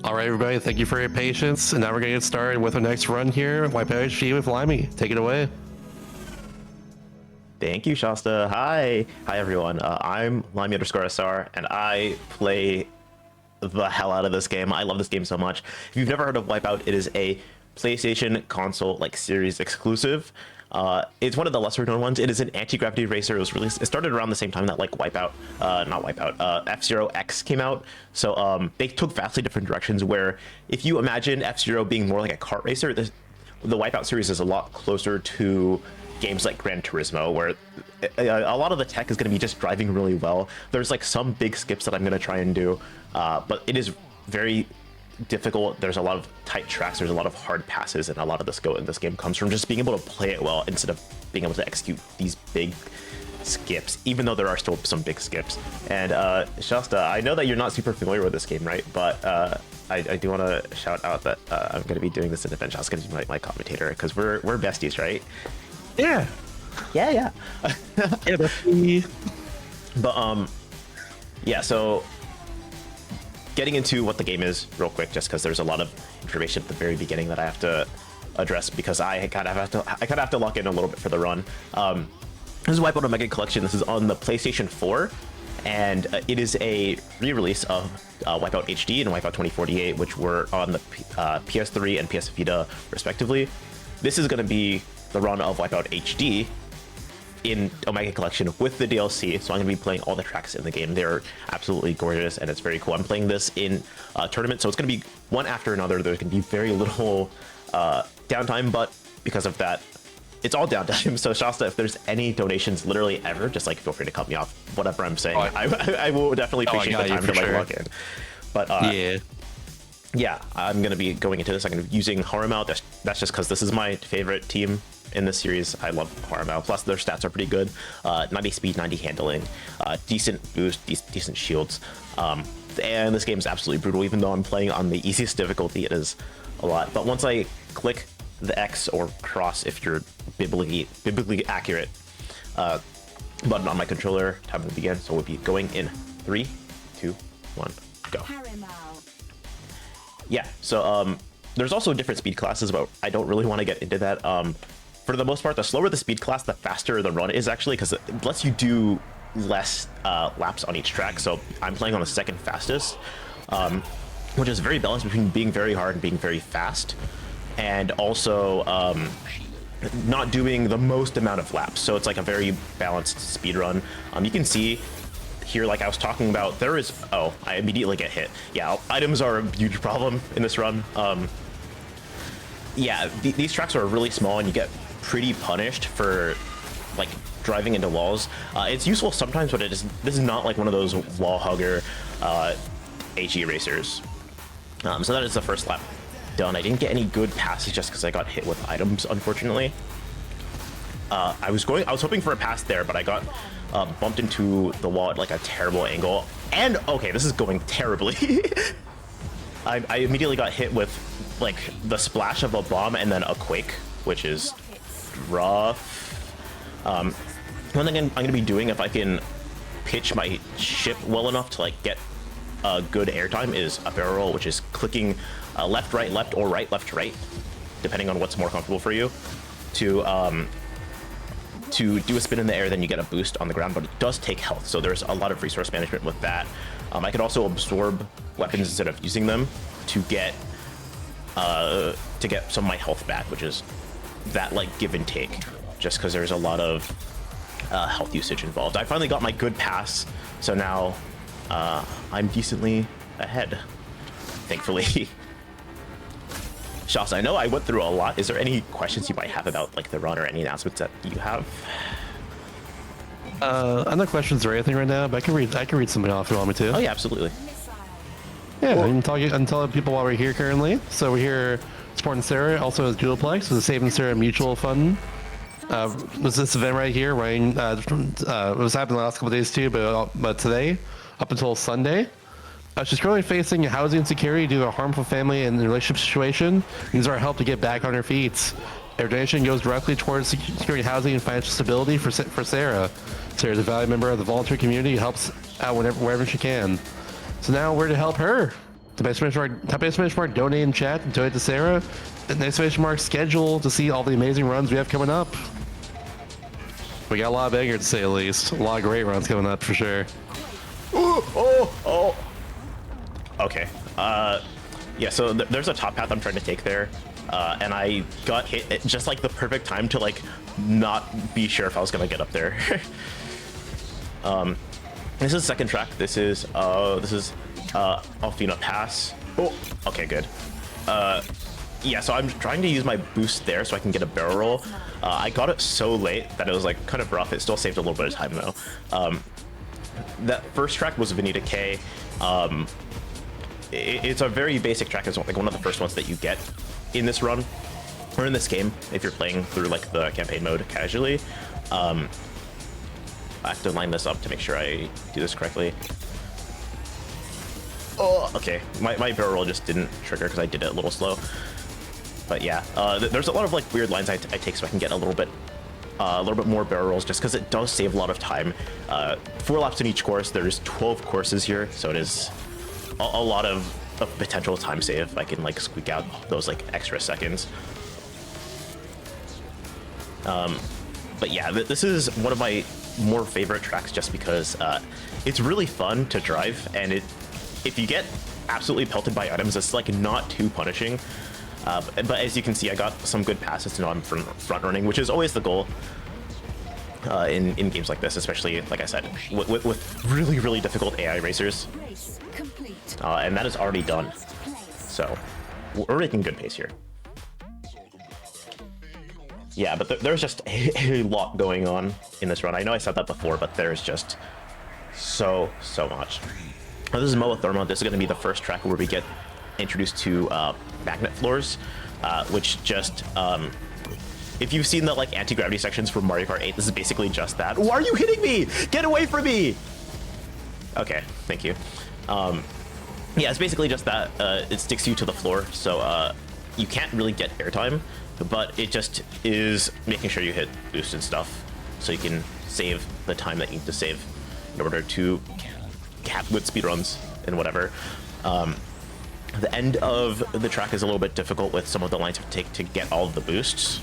All right, everybody, thank you for your patience. And now we're going to get started with our next run here, Wipeout HD with Limey. Take it away. Thank you, Shasta. Hi everyone. I'm Limey_SR, and I play the hell out of this game. I love this game so much. If you've never heard of Wipeout, it is a PlayStation console series exclusive. It's one of the lesser known ones. It is an anti-gravity racer. It was released. It started around the same time that Wipeout, not Wipeout, F-Zero X came out. So they took vastly different directions. Where if you imagine F-Zero being more like a kart racer, the Wipeout series is a lot closer to games like Gran Turismo, where a lot of the tech is going to be just driving really well. There's some big skips that I'm going to try and do, but it is very difficult. There's a lot of tight tracks, there's a lot of hard passes, and a lot of the skill in this game comes from just being able to play it well instead of being able to execute these big skips, even though there are still some big skips. And Shasta, I know that you're not super familiar with this game, right? But I do want to shout out that I'm going to be doing this in event. Shasta's going to be my commentator, because we're besties, right? Yeah. Yeah. Yeah, bestie. But yeah, so getting into what the game is real quick, just because there's a lot of information at the very beginning that I have to address, because I kind of have to lock in a little bit for the run. This is Wipeout Omega Collection. This is on the PlayStation 4, and it is a re-release of Wipeout HD and Wipeout 2048, which were on the PS3 and PS Vita respectively. This is going to be the run of Wipeout HD in Omega Collection with the DLC, so I'm going to be playing all the tracks in the game. They're absolutely gorgeous, and it's very cool. I'm playing this in a tournament, so it's going to be one after another. There's going to be very little downtime, but because of that, it's all downtime. So Shasta, if there's any donations literally ever, just feel free to cut me off, whatever I'm saying. I will definitely appreciate the time to log in. But yeah, I'm going to be going into this. I'm going to be using Haramao. That's just because this is my favorite team in this series. I love Haramao. Plus, their stats are pretty good. 90 speed, 90 handling, decent boost, decent shields. And this game is absolutely brutal. Even though I'm playing on the easiest difficulty, it is a lot. But once I click the X or cross, if you're biblically accurate, button on my controller, time will begin. So we'll be going in 3, 2, 1, go. Yeah, so there's also different speed classes, but I don't really want to get into that. For the most part, the slower the speed class, the faster the run is, actually, because it lets you do less laps on each track. So I'm playing on the second fastest, which is very balanced between being very hard and being very fast, and also not doing the most amount of laps. So it's a very balanced speed run. You can see here, I was talking about, there is, I immediately get hit. Yeah, items are a huge problem in this run. Yeah, these tracks are really small, and you get pretty punished for driving into walls. It's useful sometimes, but this is not one of those wall hugger HE racers. So that is the first lap done. I didn't get any good passes just because I got hit with items, unfortunately. I was hoping for a pass there, but I got bumped into the wall at a terrible angle. And okay, this is going terribly. I immediately got hit with the splash of a bomb and then a quake, which is rough. One thing I'm going to be doing, if I can pitch my ship well enough to get a good airtime, is a barrel roll, which is clicking left, right, left, or right, left, right, depending on what's more comfortable for you, to do a spin in the air. Then you get a boost on the ground, but it does take health, so there's a lot of resource management with that. I could also absorb weapons instead of using them to get some of my health back, which is that give and take, just because there's a lot of health usage involved. I finally got my good pass, so now I'm decently ahead, thankfully. Shasta, I know I went through a lot. Is there any questions you might have about the run, or any announcements that you have? I'm not questions or anything right now, but I can read something off if you want me to. Oh yeah, absolutely. Yeah, well, I can tell people why we're here currently. So we're here supporting Sarah, also as Dualplex, so the Save and Sarah Mutual Fund. Was this event right here, running, it was happening the last couple of days too, but today, up until Sunday. She's currently facing housing insecurity due to a harmful family and relationship situation. Needs our help to get back on her feet. Their donation goes directly towards securing housing and financial stability for Sarah. Sarah's a valued member of the volunteer community who helps out wherever she can. So now we're to help her. Type exclamation mark donate in chat and donate to Sarah. And exclamation mark schedule to see all the amazing runs we have coming up. We got a lot of bangers to say the least. A lot of great runs coming up for sure. Oh. Okay. Yeah, so there's a top path I'm trying to take there. And I got hit at just like the perfect time to like not be sure if I was gonna get up there. This is second track. This is Alfina Pass. Oh, okay, good. Yeah, so I'm trying to use my boost there so I can get a barrel roll. I got it so late that it was like kind of rough. It still saved a little bit of time though. That first track was Veneta K. It's a very basic track. It's like one of the first ones that you get in this run or in this game if you're playing through like the campaign mode casually. I have to line this up to make sure I do this correctly. Oh, okay. My barrel roll just didn't trigger because I did it a little slow. But yeah, there's a lot of like weird lines I take so I can get a little bit more barrel rolls just because it does save a lot of time. 4 laps in each course. There's 12 courses here, so it is a lot of potential time save. I can like squeak out those like extra seconds. But yeah, this is one of my more favorite tracks just because it's really fun to drive, and if you get absolutely pelted by items, it's like not too punishing. But as you can see, I got some good passes to know I'm front running, which is always the goal in games like this, especially like I said, with really difficult AI racers. And that is already done, so we're making good pace here. Yeah, but there's just a lot going on in this run. I know I said that before, but there's just so much. This is Moa Therma. This is going to be the first track where we get introduced to magnet floors, which just if you've seen the like anti-gravity sections from Mario Kart 8, this is basically just that. Why are you hitting me? Get away from me! Okay, thank you. Yeah, it's basically just that. It sticks you to the floor, so you can't really get airtime, but it just is making sure you hit boost and stuff, so you can save the time that you need to save in order to cap good speedruns and whatever. The end of the track is a little bit difficult with some of the lines you take to get all of the boosts.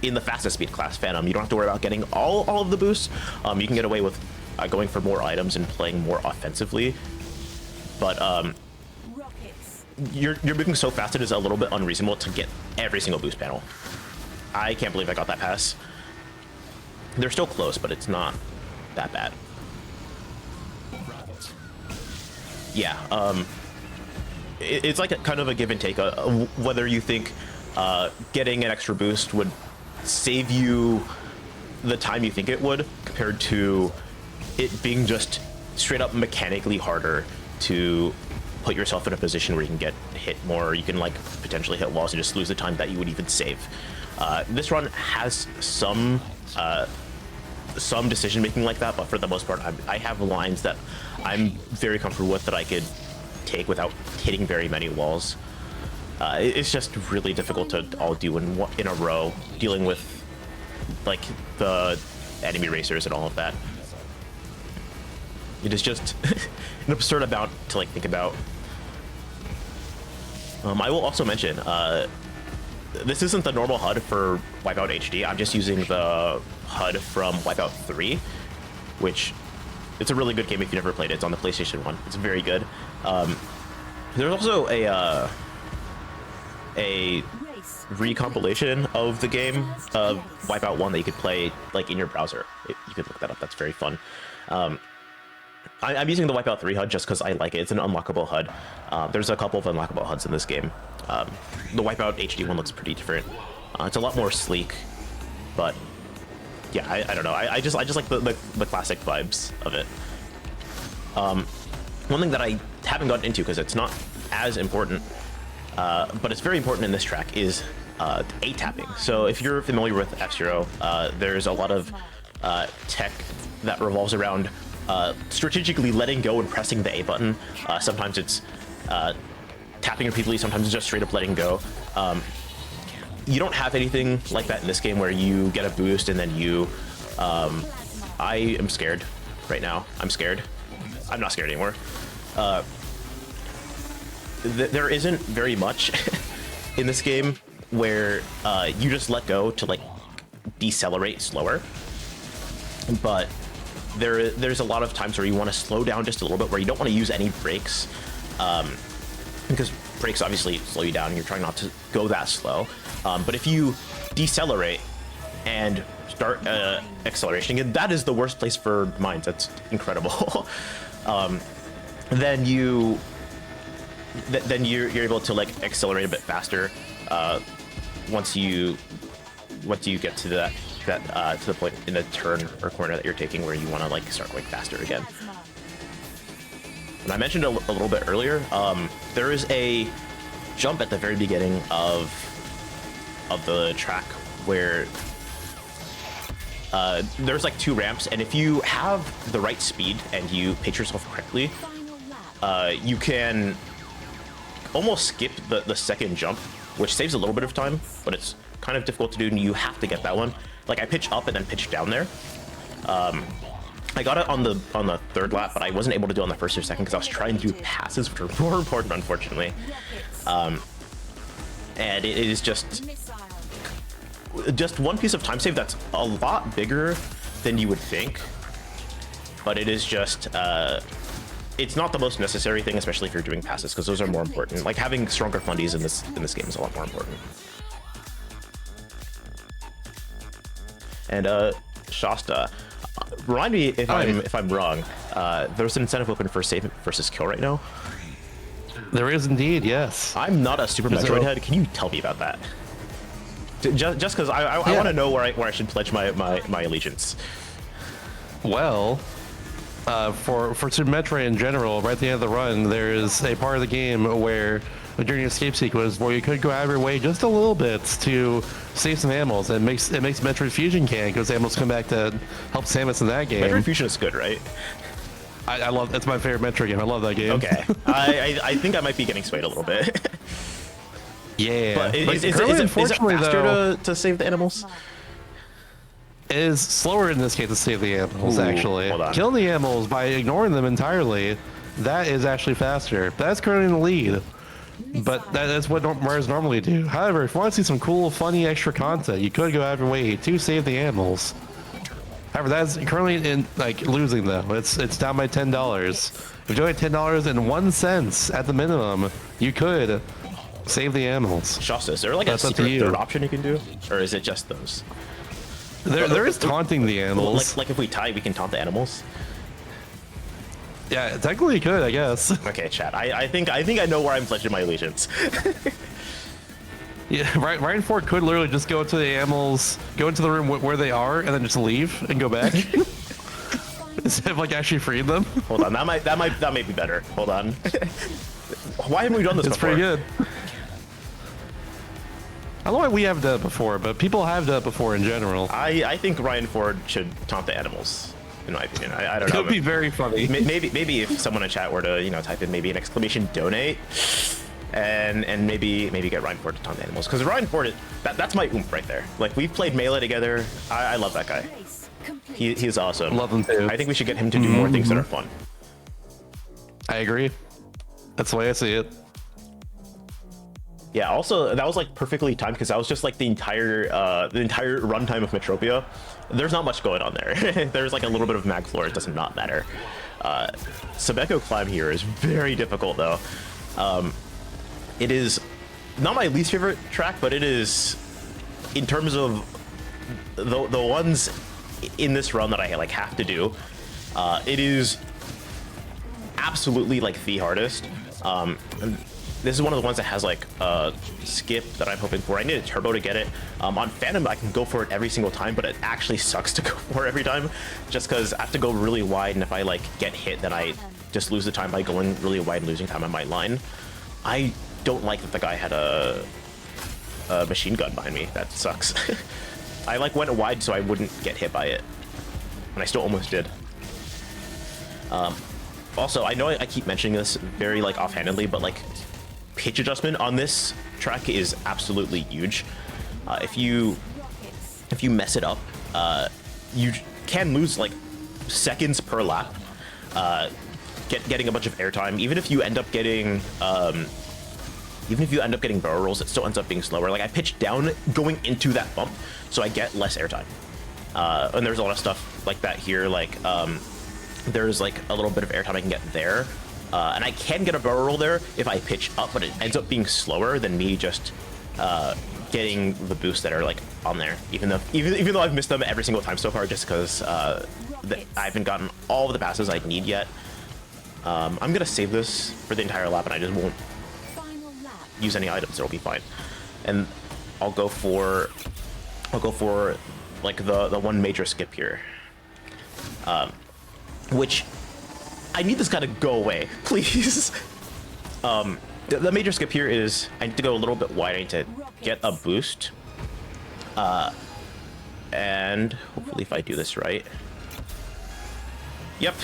In the fastest speed class, Phantom, you don't have to worry about getting all of the boosts. You can get away with going for more items and playing more offensively. But you're moving so fast, it is a little bit unreasonable to get every single boost panel. I can't believe I got that pass. They're still close, but it's not that bad. Yeah, it's like kind of a give and take, whether you think getting an extra boost would save you the time you think it would, compared to it being just straight up mechanically harder to put yourself in a position where you can get hit more, you can like potentially hit walls and just lose the time that you would even save. This run has some decision making like that, but for the most part, I have lines that I'm very comfortable with that I could take without hitting very many walls. It's just really difficult to all do in a row, dealing with like the enemy racers and all of that. It is just an absurd amount to like think about. I will also mention, this isn't the normal HUD for Wipeout HD. I'm just using the HUD from Wipeout 3, which it's a really good game if you never played it. It's on the PlayStation 1. It's very good. There's also a recompilation of the game of Wipeout 1 that you could play like in your browser. You could look that up. That's very fun. I'm using the Wipeout 3 HUD just because I like it. It's an unlockable HUD. There's a couple of unlockable HUDs in this game. The Wipeout HD one looks pretty different. It's a lot more sleek, but yeah, I don't know. I just like the classic vibes of it. One thing that I haven't gotten into because it's not as important, but it's very important in this track, is A tapping. So if you're familiar with F-Zero, there's a lot of tech that revolves around strategically letting go and pressing the A button. Sometimes it's tapping repeatedly, sometimes it's just straight up letting go. You don't have anything like that in this game where you get a boost and then you... I am scared right now. I'm scared. I'm not scared anymore. there isn't very much in this game where you just let go to like decelerate slower, but there's a lot of times where you want to slow down just a little bit, where you don't want to use any brakes, because brakes obviously slow you down and you're trying not to go that slow. But if you decelerate and start acceleration again, that is the worst place for mines. That's incredible. Then you're able to like accelerate a bit faster once you get to that to the point in the turn or corner that you're taking where you want to like start going faster again. And I mentioned a little bit earlier, there is a jump at the very beginning of the track where there's like 2 ramps, and if you have the right speed and you pace yourself correctly, you can almost skip the second jump, which saves a little bit of time, but it's kind of difficult to do, and you have to get that one. Like I pitch up and then pitch down there. I got it on the 3rd lap, but I wasn't able to do it on the 1st or 2nd because I was trying to do passes, which are more important, unfortunately. And it is just one piece of time save that's a lot bigger than you would think, but it is just it's not the most necessary thing, especially if you're doing passes, because those are more important. Like having stronger fundies in this game is a lot more important. And Shasta, remind me if I'm wrong. There's an incentive open for save versus kill right now. There is indeed, yes. I'm not a Super Metroid head. Can you tell me about that? Just because I want to know where I should pledge my allegiance. Well, for Super Metroid in general, right at the end of the run, there is a part of the game where during the escape sequence where you could go out of your way just a little bit to save some animals. It makes Metroid Fusion canon, because animals come back to help Samus in that game. Metroid Fusion is good, right? I love, it's my favorite Metroid game. I love that game. Okay, I think I might be getting swayed a little bit. Yeah, but is it unfortunately faster to save the animals? It is slower in this case to save the animals. Actually, hold on. Killing the animals by ignoring them entirely, that is actually faster. That's currently in the lead. But that's what Marios normally do. However, if you want to see some cool, funny, extra content, you could go out of your way to save the animals. However, that's currently in losing though. It's down by $10. If you're doing $10.01 at the minimum, you could save the animals. Shasta, is there like a secret third option you can do, or is it just those? There is taunting the animals. Like if we tie, we can taunt the animals. Yeah, technically you could, I guess. Okay, chat. I think I know where I'm pledging my allegiance. Yeah, Ryan Ford could literally just go to the animals, go into the room where they are, and then just leave and go back. Instead of actually freeing them. Hold on, that might be better. Hold on. Why haven't we done this before? It's pretty good. I don't know why we have done it before, but people have done it before in general. I think Ryan Ford should taunt the animals. In my opinion, I don't know. It would be very funny. Maybe if someone in chat were to type in maybe an exclamation donate, and maybe get Ryan Ford to taunt the animals, because Ryan Ford that's my oomph right there. Like we've played Melee together. I love that guy. He's awesome. Love him too. I think we should get him to do more things that are fun. I agree. That's the way I see it. Yeah. Also, that was perfectly timed, because that was just the entire runtime of Metropia. There's not much going on there. There's a little bit of mag floor. It does not matter. Sabeko Climb here is very difficult though. It is not my least favorite track, but it is, in terms of the ones in this run that I have to do, it is absolutely the hardest. This is one of the ones that has a skip that I'm hoping for. I need a turbo to get it. On Phantom, I can go for it every single time, but it actually sucks to go for every time, just because I have to go really wide, and if I get hit, then I just lose the time by going really wide and losing time on my line. I don't like that the guy had a machine gun behind me. That sucks. I went wide so I wouldn't get hit by it, and I still almost did. Also, I know I keep mentioning this very offhandedly, but pitch adjustment on this track is absolutely huge. If you mess it up, you can lose seconds per lap, getting a bunch of airtime. Even if you end up getting even if you end up getting barrel rolls, it still ends up being slower. Like I pitch down going into that bump, so I get less airtime. And there's a lot of stuff like that here. Like there's like a little bit of airtime I can get there, and I can get a barrel roll there if I pitch up, but it ends up being slower than me just getting the boosts that are like on there. Even though I've missed them every single time so far, just because I haven't gotten all of the passes I need yet. I'm gonna save this for the entire lap, and I just won't use any items. It'll be fine, and I'll go for like the one major skip here, which I need this guy to go away, please. The major skip here is I need to go a little bit wide. I need to get a boost, and hopefully if I do this right, yep.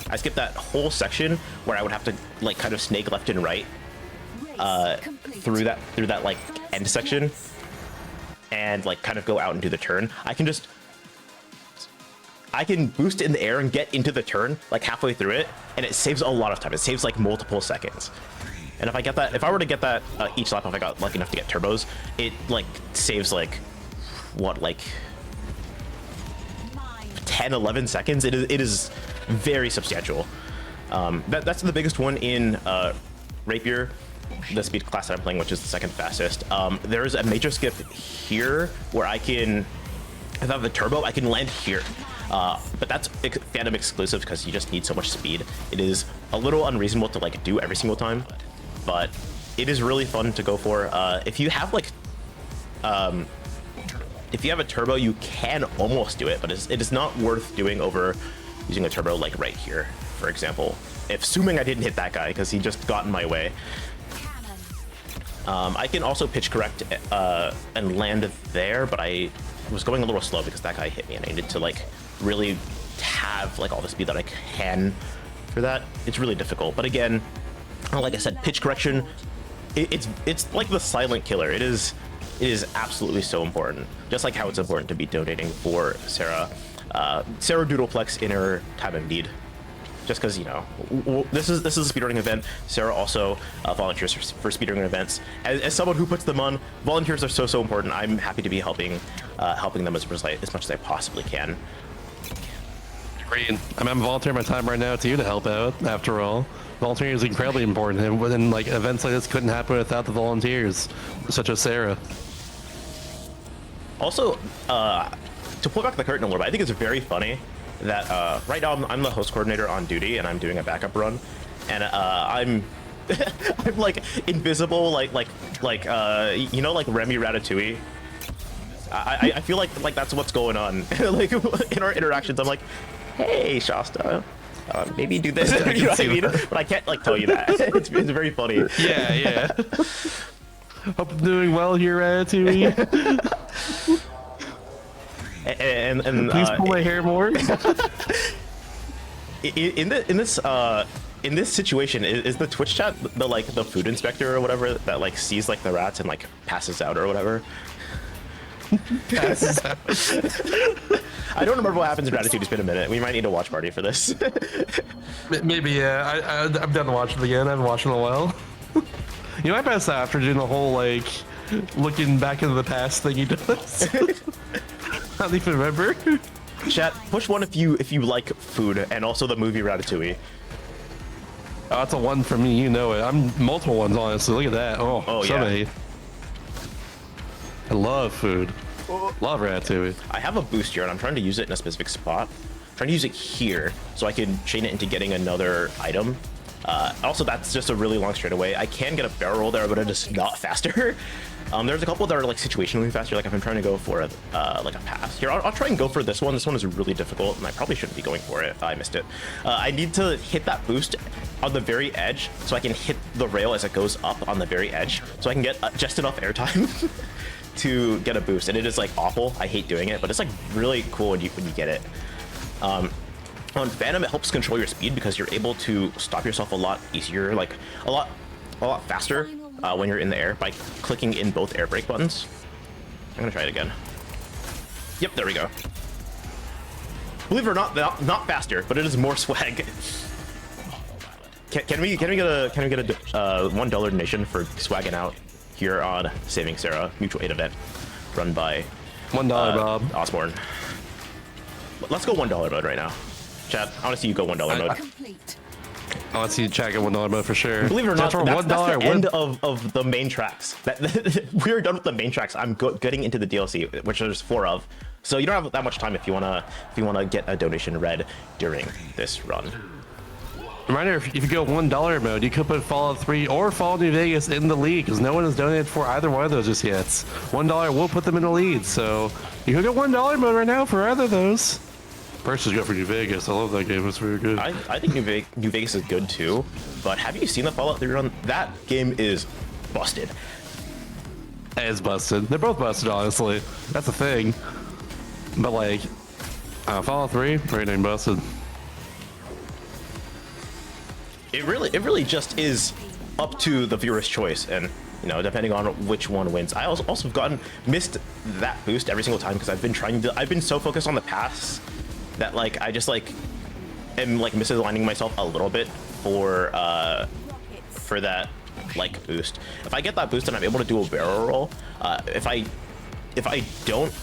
I skipped that whole section where I would have to like kind of snake left and right through that like end section and like kind of go out and do the turn. I can boost in the air and get into the turn like halfway through it, and it saves a lot of time. It saves like multiple seconds. And if I were to get that each lap, if I got lucky enough to get turbos, it like saves like what, like 10-11 seconds. It is very substantial. That's the biggest one in Rapier, the speed class that I'm playing, which is the second fastest. There's a major skip here where I can, if I have the turbo, I can land here. But that's fandom exclusive because you just need so much speed. It is a little unreasonable to like do every single time, but it is really fun to go for. If you have like if you have a turbo, you can almost do it, but it is not worth doing over using a turbo like right here, for example. Assuming I didn't hit that guy because he just got in my way. I can also pitch correct and land there, but I was going a little slow because that guy hit me and I needed to like really have like all the speed that I can for that. It's really difficult, but again, like I said, pitch correction, it's like the silent killer. It is absolutely so important, just like how it's important to be donating for Sarah. Sarah Doodleplex in her time of need, just because, you know, this is a speedrunning event. Sarah also volunteers for speedrunning events. As someone who puts them on, volunteers are so important. I'm happy to be helping them as much as I possibly can. Great. I'm volunteering my time right now to you to help out. After all, volunteering is incredibly important, and within like events like this couldn't happen without the volunteers, such as Sarah. Also, to pull back the curtain a little bit, I think it's very funny that right now I'm the host coordinator on duty and I'm doing a backup run, and I'm I'm like invisible, like you know, like Remy Ratatouille. I feel like that's what's going on. Like in our interactions, I'm like, hey Shasta, maybe do this. You know what I mean? But I can't like tell you that. It's very funny. Yeah. Hope I'm doing well here, Ratatouille. And please pull my hair more. in this situation, is the Twitch chat the food inspector or whatever that like sees like the rats and like passes out or whatever? Passes out. I don't remember what happens in Ratatouille. It's been a minute. We might need a watch party for this. Maybe, yeah. I'm done to watch it again. I haven't watched it in a while. You know, I passed out after doing the whole like looking back into the past thing he does. I don't even remember. Chat, push one if you like food, and also the movie Ratatouille. Oh, that's a one for me. You know it. I'm multiple ones, honestly. Look at that. Oh so yeah. many. I love food. Love Ratatouille. I have a boost here, and I'm trying to use it in a specific spot. I'm trying to use it here, so I can chain it into getting another item. Also, that's just a really long straightaway. I can get a barrel roll there, but it is not faster. There's a couple that are like situationally faster. Like if I'm trying to go for like a pass here, I'll try and go for this one. This one is really difficult, and I probably shouldn't be going for it. I missed it. I need to hit that boost on the very edge, so I can hit the rail as it goes up on the very edge, so I can get just enough airtime to get a boost. And it is like awful. I hate doing it, but it's like really cool when you get it. On Phantom, it helps control your speed because you're able to stop yourself a lot easier, like a lot faster when you're in the air by clicking in both air brake buttons. I'm gonna try it again. Yep, there we go. Believe it or not faster, but it is more swag. Can we get a $1 donation for swagging out here on Saving Sarah mutual aid event run by $1, Bob. Osborne? Let's go $1 mode right now. Chat, I want to see you go $1 mode. I want to see you check at $1 mode for sure. Believe it or not, for that's the $1 end of the main tracks. We're done with the main tracks. I'm getting into the DLC, which there's 4 of. So you don't have that much time if you wanna get a donation read during this run. Reminder, if you go $1 mode, you could put Fallout 3 or Fallout New Vegas in the lead because no one has donated for either one of those just yet. $1 will put them in the lead, so you can go $1 mode right now for either of those. First is go for New Vegas. I love that game. It's very good. I think New Vegas is good too, but have you seen the Fallout 3 run? That game is busted. It's busted. They're both busted, honestly. That's the thing. But like, Fallout 3, very dang busted. It really just is up to the viewer's choice, and you know, depending on which one wins. I also have missed that boost every single time because I've been so focused on the pass that like I just like am like misaligning myself a little bit for that like boost. If I get that boost and I'm able to do a barrel roll, if I don't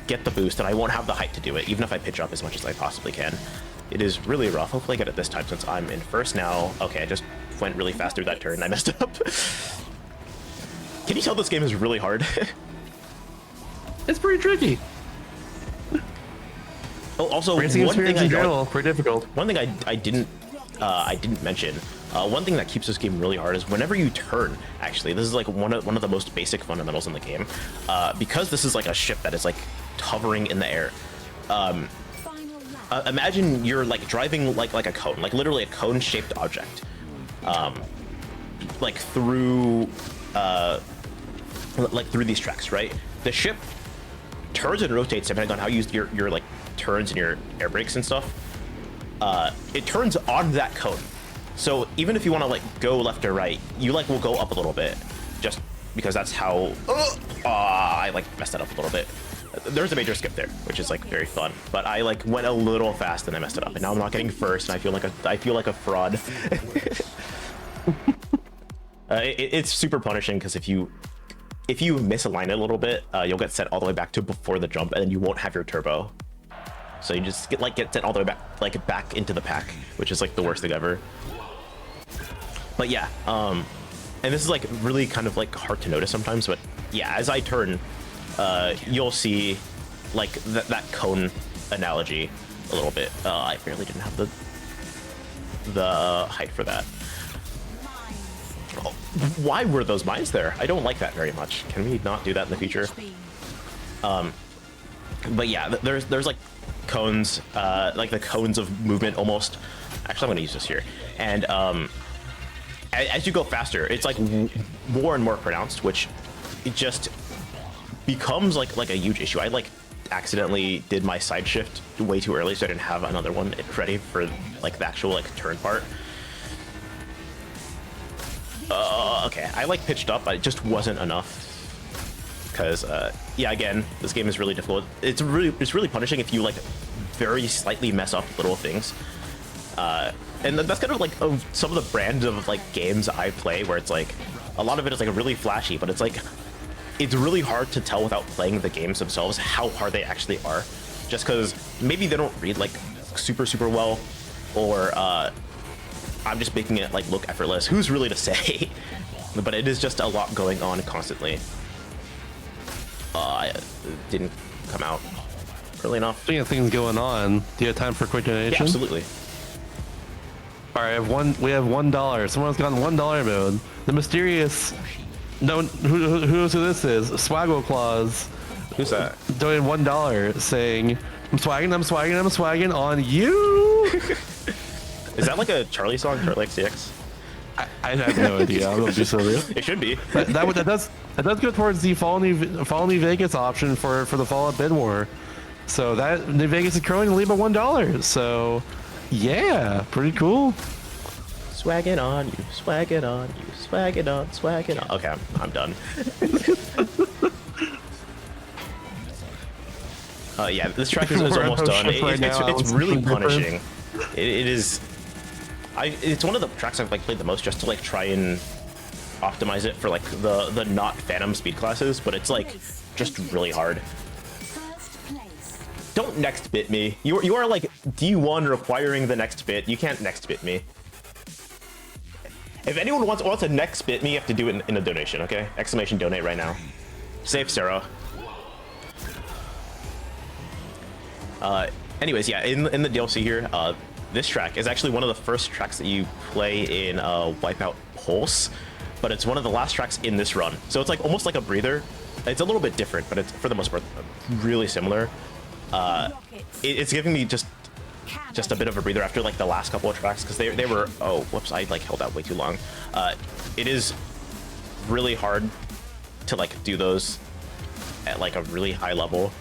get the boost, then I won't have the height to do it, even if I pitch up as much as I possibly can. It is really rough. Hopefully I get it this time since I'm in first now. Okay, I just went really fast through that turn and I messed up. Can you tell this game is really hard? It's pretty tricky. Oh, also Racing experience in general, pretty difficult. One thing I didn't mention. One thing that keeps this game really hard is whenever you turn. Actually, this is like one of the most basic fundamentals in the game. Because this is like a ship that is like hovering in the air. Imagine you're like driving like a cone, like literally a cone-shaped object, like through these tracks, right? The ship turns and rotates depending on how you use your like turns and your air brakes and stuff. It turns on that cone, so even if you want to like go left or right, you like will go up a little bit, just because that's how. I like messed that up a little bit. There's a major skip there, which is like very fun, but I like went a little fast and I messed it up, and now I'm not getting first, and I feel like a fraud. It's super punishing because if you misalign it a little bit, you'll get set all the way back to before the jump, and then you won't have your turbo. So you just get sent all the way back into the pack, which is like the worst thing ever. But yeah, and this is like really kind of like hard to notice sometimes, but yeah, as I turn, you'll see like that cone analogy a little bit. I barely didn't have the height for that. Oh, why were those mines there? I don't like that very much. Can we not do that in the future? But yeah, there's like cones, like the cones of movement almost. Actually, I'm gonna use this here. And as you go faster, it's like more and more pronounced, which it just becomes like a huge issue. I like accidentally did my side shift way too early, so I didn't have another one ready for like the actual like turn part. Okay, I like pitched up, but it just wasn't enough. Because yeah, again, this game is really difficult. It's really punishing if you like very slightly mess up little things. And that's kind of like some of the brand of like games I play, where it's like a lot of it is like really flashy, but it's like it's really hard to tell without playing the games themselves how hard they actually are, just because maybe they don't read like super well, or I'm just making it like look effortless. Who's really to say? But it is just a lot going on constantly. It didn't come out early enough. Speaking of things going on, do you have time for a quick donation? Yeah, absolutely. All right, we have $1. Someone's gotten $1 mode. The mysterious, no, who knows who this is? Swaggle Claus. Who's that? Donated $1, saying, "I'm swagging on you." Is that like a Charlie song, Charlie XCX? I have no idea. I'm gonna be so real. It should be. That does go towards the Fall New Vegas option for the Fallout Bid War. So that New Vegas is currently in the lead by $1. So yeah, pretty cool. Swag it on you, swag it on you, swag it on, swag it on. Okay, I'm done. Yeah, this track is almost done. It's really punishing. It is It's one of the tracks I've like played the most just to like try and optimize it for like the not Phantom speed classes, but it's like just really hard. Don't next bit me. You are like D1 requiring the next bit. You can't next bit me. If anyone wants to next bit me, you have to do it in a donation, okay? Exclamation donate right now. Save Sarah. Anyways, yeah, in the DLC here, this track is actually one of the first tracks that you play in Wipeout Pulse, but it's one of the last tracks in this run. So it's like almost like a breather. It's a little bit different, but it's for the most part really similar. It's giving me just a bit of a breather after like the last couple of tracks because they were, oh whoops, I like held out way too long. It is really hard to like do those at like a really high level,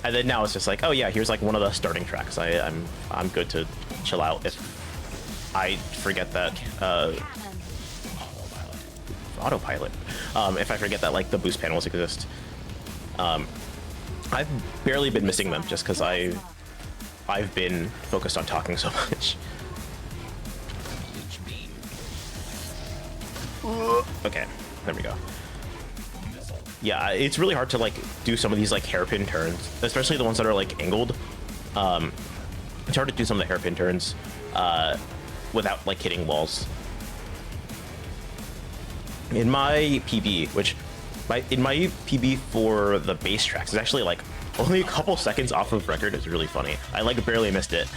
and then now it's just like, oh yeah, here's like one of the starting tracks. I'm good to chill out if I forget that autopilot, if I forget that like the boost panels exist. I've barely been missing them just because I've been focused on talking so much. Okay, there we go. Yeah, it's really hard to like do some of these like hairpin turns, especially the ones that are like angled. It's hard to do some of the hairpin turns without like hitting walls. In my PB, in my PB for the bass tracks, it's actually like only a couple seconds off of record. It's really funny. I like barely missed it.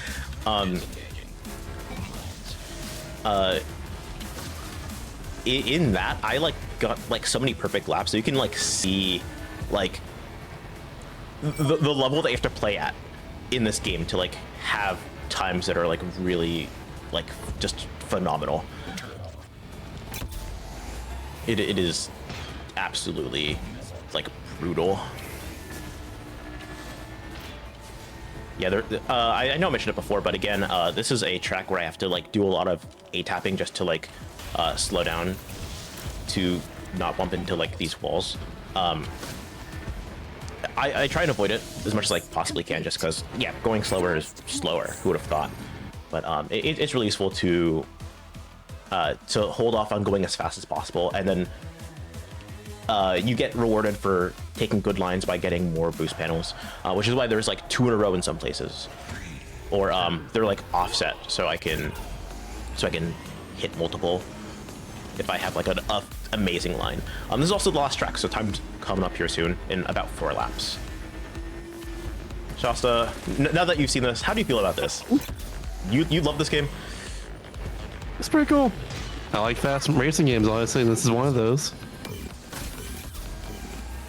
In that, I like got like so many perfect laps, so you can like see like the level that you have to play at in this game to like have times that are like really like just phenomenal. It is absolutely like brutal. Yeah, I know I mentioned it before, but again, this is a track where I have to like do a lot of A-tapping just to like slow down to not bump into like these walls. I try and avoid it as much as I possibly can, just because yeah, going slower is slower. Who would have thought? But it's really useful to hold off on going as fast as possible, and then you get rewarded for taking good lines by getting more boost panels, which is why there's like 2 in a row in some places, or they're like offset, so I can hit multiple if I have like an amazing line. This is also the last track, so time's coming up here soon in about 4 laps. Shasta, now that you've seen this, how do you feel about this? You love this game? It's pretty cool. I like fast racing games, honestly, and this is one of those.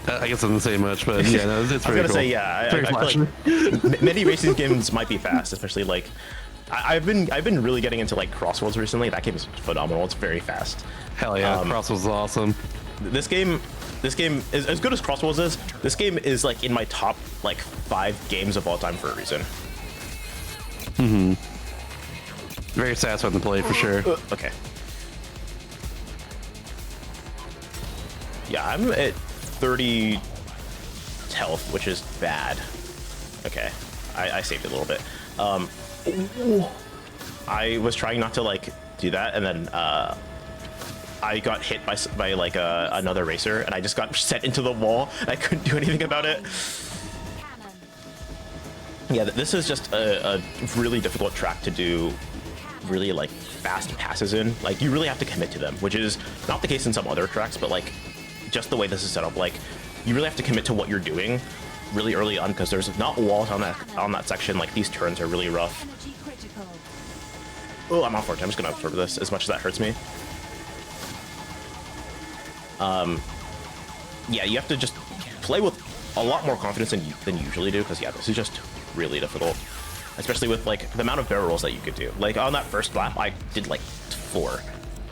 I guess I didn't say much, but yeah, no, it's pretty cool. I was gonna say, yeah, I feel like many racing games might be fast, especially like I've been really getting into like Crossworlds recently. That game is phenomenal. It's very fast. Hell yeah, Crossworlds is awesome. This game is as good as Crossworlds is. This game is like in my top like 5 games of all time for a reason. Very satisfying to play for sure. Okay. Yeah, I'm at 30 health, which is bad. Okay, I saved it a little bit. I was trying not to like do that, and then I got hit by like another racer, and I just got set into the wall. And I couldn't do anything about it. Yeah, this is just a really difficult track to do really like fast passes in. Like you really have to commit to them, which is not the case in some other tracks, but like just the way this is set up, like you really have to commit to what you're doing really early on, because there's not walls on that section. Like these turns are really rough. Oh, I'm off for it. I'm just gonna absorb this as much as that hurts me. Yeah, you have to just play with a lot more confidence than you usually do, because yeah, this is just really difficult, especially with like the amount of barrel rolls that you could do. Like on that first lap, I did like 4,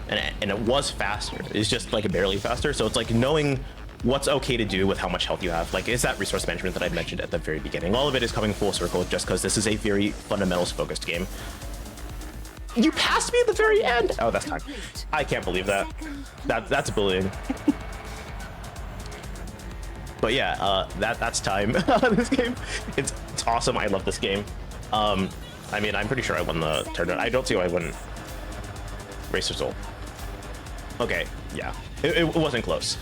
and it was faster. It's just like barely faster. So it's like knowing what's okay to do with how much health you have. Like, is that resource management that I mentioned at the very beginning. All of it is coming full circle just because this is a very fundamentals focused game. You passed me at the very end. Oh, that's time. I can't believe that. That's bullying. But yeah, that's time. This game, it's awesome. I love this game. I mean, I'm pretty sure I won the tournament. I don't see why I wouldn't. Racer's ult. Okay, yeah, it wasn't close.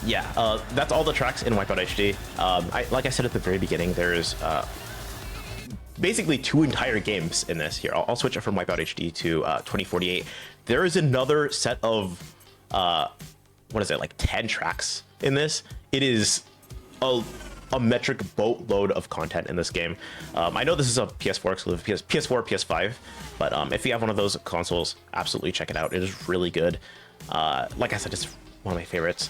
Yeah, that's all the tracks in Wipeout HD. Like I said at the very beginning, there's basically 2 entire games in this. Here, I'll switch it from Wipeout HD to 2048. There is another set of what is it, like 10 tracks in this. It is a metric boatload of content in this game. I know this is a PS4 exclusive, PS4, PS5, but if you have one of those consoles, absolutely check it out. It is really good. Like I said, it's one of my favorites.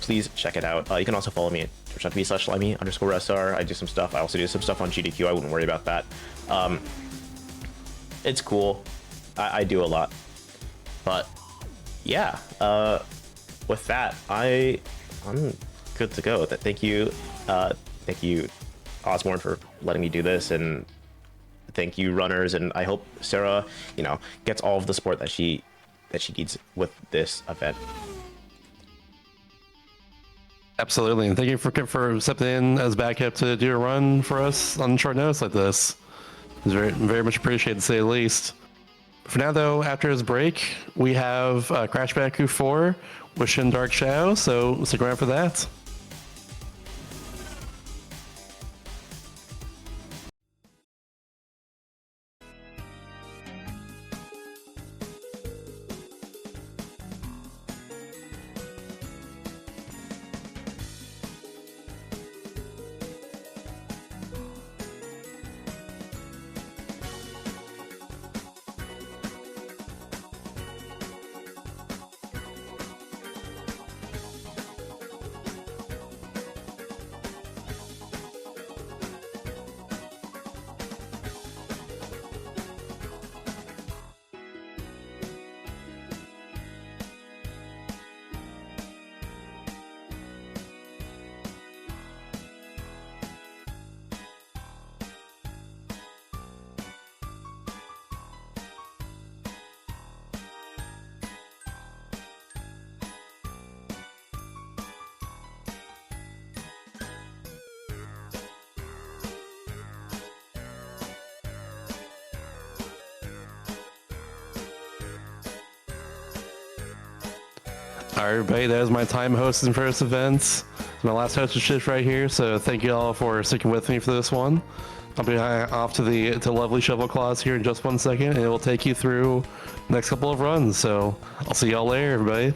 Please check it out. You can also follow me at twitch.tv/slimy_sr. I do some stuff. I also do some stuff on GDQ. I wouldn't worry about that. It's cool. I do a lot. But yeah, with that, I'm good to go. Thank you, Osborne, for letting me do this, and thank you, runners. And I hope Sarah, gets all of the support that she needs with this event. Absolutely, and thank you for stepping in as backup to do a run for us on short notice like this. It's very, very much appreciated, to say the least. For now, though, after his break, we have Crash Bandicoot 4 with Shin Dark Shadow, so stick around for that. Alright, everybody, that was my time hosting for this event. It's my last hosted shift right here, so thank you all for sticking with me for this one. I'll be off to lovely Shovel Claws here in just 1 second, and it will take you through the next couple of runs, so I'll see y'all later, everybody.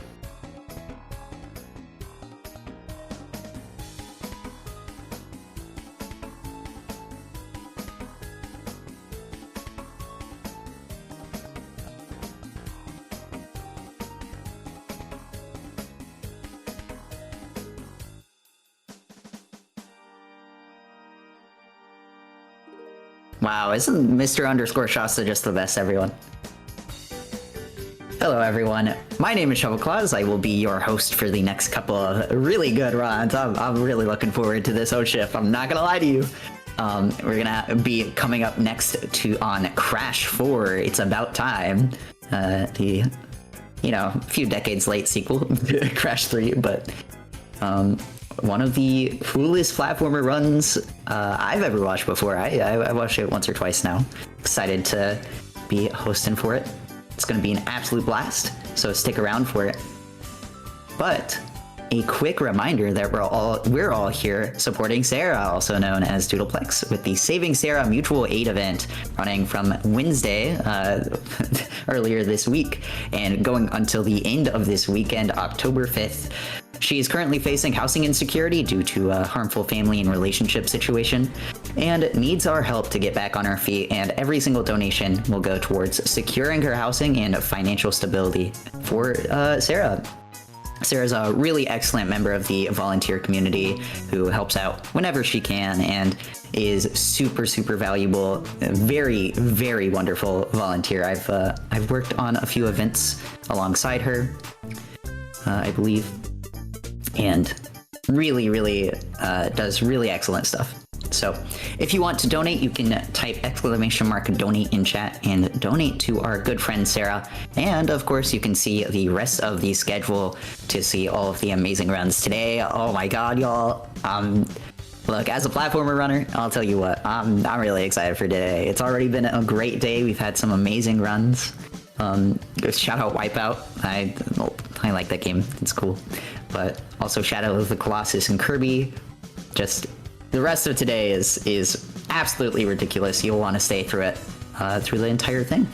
Wow, isn't Mr. Shasta just the best, everyone? Hello, everyone. My name is Shovel Claus. I will be your host for the next couple of really good runs. I'm really looking forward to this shift. I'm not gonna lie to you. We're gonna be coming up next on Crash 4. It's About Time. The few decades late sequel to Crash 3, but one of the coolest platformer runs I've ever watched before. I watched it once or twice now. Excited to be hosting for it. It's going to be an absolute blast, so stick around for it. But a quick reminder that we're all here supporting Sarah, also known as Doodleplex, with the Saving Sarah Mutual Aid event running from Wednesday earlier this week and going until the end of this weekend, October 5th. She is currently facing housing insecurity due to a harmful family and relationship situation, and needs our help to get back on her feet, and every single donation will go towards securing her housing and financial stability for Sarah. Sarah's a really excellent member of the volunteer community who helps out whenever she can and is super, super valuable, very, very wonderful volunteer. I've worked on a few events alongside her, I believe, and really, really does really excellent stuff. So if you want to donate, you can type !donate in chat and donate to our good friend Sarah. And of course, you can see the rest of the schedule to see all of the amazing runs today. Oh my god, y'all. Look, as a platformer runner, I'll tell you what, I'm really excited for today. It's already been a great day. We've had some amazing runs. Shout out Wipeout. I like that game. It's cool. But also Shadow of the Colossus and Kirby. Just the rest of today is absolutely ridiculous. You'll want to stay through it through the entire thing.